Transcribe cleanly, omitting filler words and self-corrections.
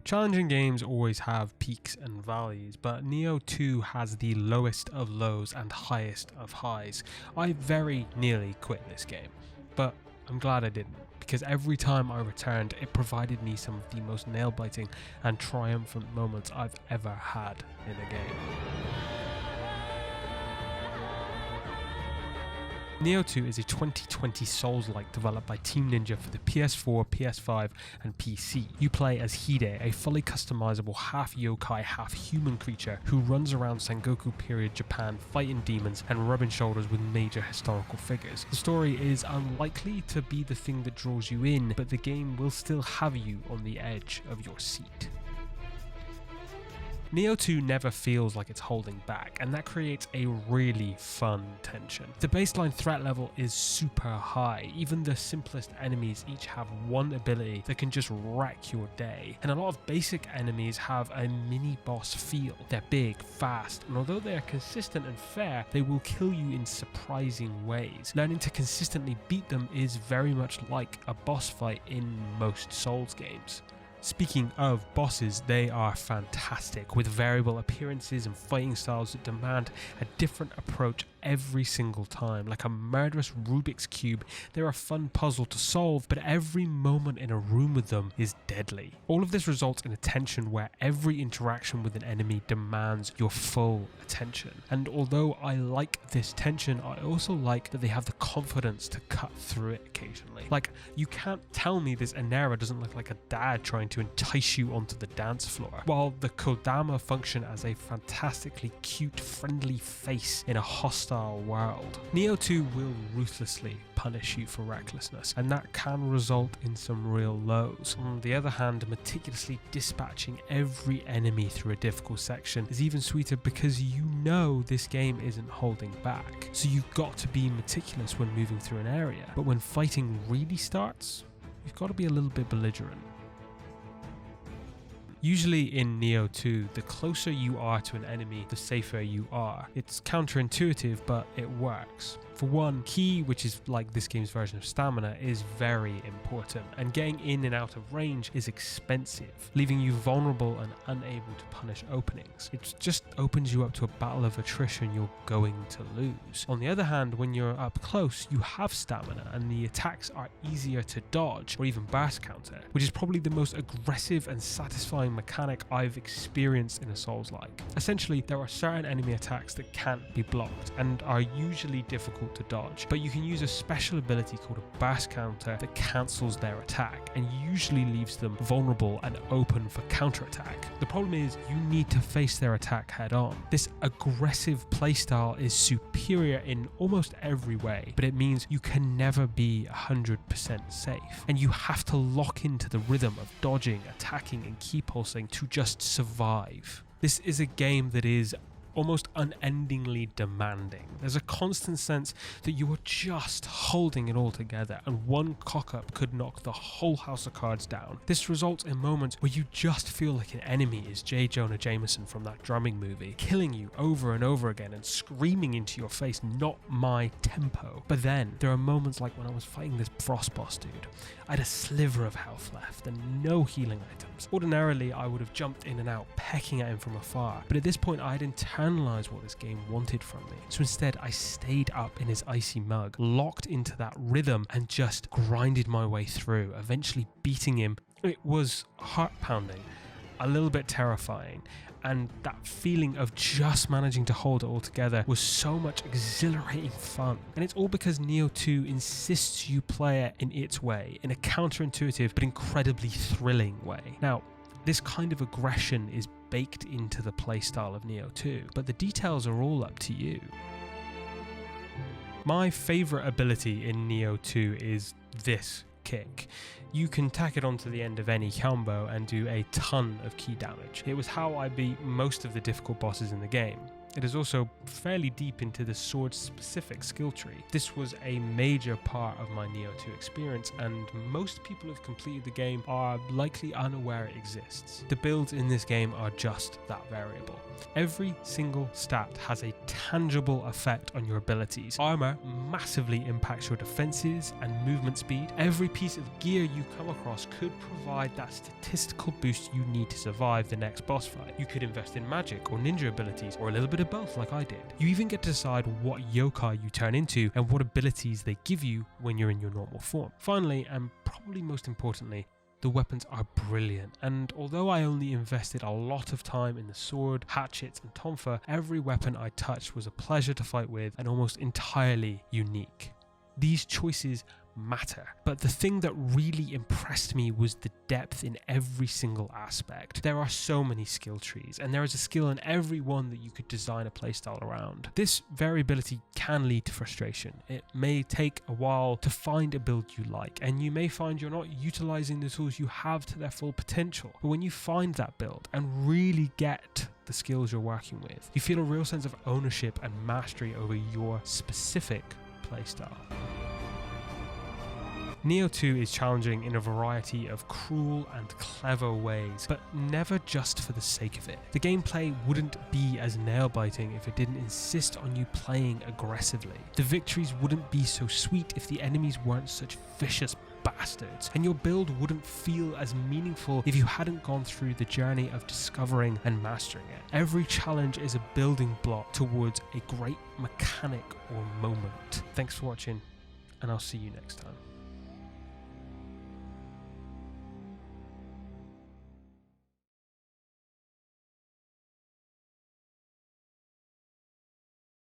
Challenging games always have peaks and valleys, but Nioh 2 has the lowest of lows and highest of highs. I very nearly quit this game, but I'm glad I didn't, because every time I returned, it provided me some of the most nail-biting and triumphant moments I've ever had in a game. Nioh 2 is a 2020 Souls-like developed by Team Ninja for the PS4, PS5 and PC. You play as Hide, a fully customizable half yokai, half human creature who runs around Sengoku period Japan fighting demons and rubbing shoulders with major historical figures. The story is unlikely to be the thing that draws you in, but the game will still have you on the edge of your seat. Nioh 2 never feels like it's holding back, and that creates a really fun tension. The baseline threat level is super high. Even the simplest enemies each have one ability that can just wreck your day, and a lot of basic enemies have a mini boss feel. They're big, fast, and although they are consistent and fair, they will kill you in surprising ways. Learning to consistently beat them is very much like a boss fight in most Souls games. Speaking of bosses, they are fantastic, with variable appearances and fighting styles that demand a different approach every single time. Like a murderous Rubik's Cube, they're a fun puzzle to solve, but every moment in a room with them is deadly. All of this results in a tension where every interaction with an enemy demands your full attention. And although I like this tension, I also like that they have the confidence to cut through it occasionally. Like, you can't tell me this Inera doesn't look like a dad trying to entice you onto the dance floor, while the Kodama function as a fantastically cute, friendly face in a hostile world. Nioh 2 will ruthlessly punish you for recklessness, and that can result in some real lows. On the other hand, meticulously dispatching every enemy through a difficult section is even sweeter because you know this game isn't holding back. So you've got to be meticulous when moving through an area, but when fighting really starts, you've got to be a little bit belligerent. Usually in Nioh 2, the closer you are to an enemy, the safer you are. It's counterintuitive, but it works. For one, ki, which is like this game's version of stamina, is very important, and getting in and out of range is expensive, leaving you vulnerable and unable to punish openings. It just opens you up to a battle of attrition you're going to lose. On the other hand, when you're up close, you have stamina, and the attacks are easier to dodge or even burst counter, which is probably the most aggressive and satisfying mechanic I've experienced in a Souls-like. Essentially, there are certain enemy attacks that can't be blocked and are usually difficult to dodge, but you can use a special ability called a burst counter that cancels their attack and usually leaves them vulnerable and open for counterattack. The problem is you need to face their attack head on. This aggressive playstyle is superior in almost every way, but it means you can never be 100% safe, and you have to lock into the rhythm of dodging, attacking and ki pulsing to just survive. This is a game that is almost unendingly demanding. There's a constant sense that you are just holding it all together, and one cock-up could knock the whole house of cards down. This results in moments where you just feel like an enemy is J. Jonah Jameson from that drumming movie, killing you over and over again and screaming into your face, "Not my tempo." But then there are moments like when I was fighting this frost boss dude. I had a sliver of health left and no healing items. Ordinarily I would have jumped in and out, pecking at him from afar, but at this point I had internalized what this game wanted from me. So instead I stayed up in his icy mug, locked into that rhythm and just grinded my way through, eventually beating him. It was heart-pounding, a little bit terrifying, and that feeling of just managing to hold it all together was so much exhilarating fun. And it's all because Nioh 2 insists you play it in its way, in a counterintuitive but incredibly thrilling way. Now, this kind of aggression is baked into the playstyle of Nioh 2, but the details are all up to you. My favourite ability in Nioh 2 is this kick. You can tack it onto the end of any combo and do a ton of ki damage. It was how I beat most of the difficult bosses in the game. It is also fairly deep into the sword-specific skill tree. This was a major part of my Nioh 2 experience, and most people who have completed the game are likely unaware it exists. The builds in this game are just that variable. Every single stat has a tangible effect on your abilities. Armor massively impacts your defenses and movement speed. Every piece of gear you come across could provide that statistical boost you need to survive the next boss fight. You could invest in magic or ninja abilities, or a little bit of both like I did. You even get to decide what yokai you turn into and what abilities they give you when you're in your normal form. Finally, and probably most importantly, the weapons are brilliant, and although I only invested a lot of time in the sword, hatchets and tonfa, every weapon I touched was a pleasure to fight with and almost entirely unique. These choices matter, but the thing that really impressed me was the depth in every single aspect. There are so many skill trees, and there is a skill in every one that you could design a playstyle around. This variability can lead to frustration. It may take a while to find a build you like, and you may find you're not utilizing the tools you have to their full potential. But when you find that build and really get the skills you're working with, you feel a real sense of ownership and mastery over your specific playstyle. Nioh 2 is challenging in a variety of cruel and clever ways, but never just for the sake of it. The gameplay wouldn't be as nail-biting if it didn't insist on you playing aggressively. The victories wouldn't be so sweet if the enemies weren't such vicious bastards, and your build wouldn't feel as meaningful if you hadn't gone through the journey of discovering and mastering it. Every challenge is a building block towards a great mechanic or moment. Thanks for watching, and I'll see you next time.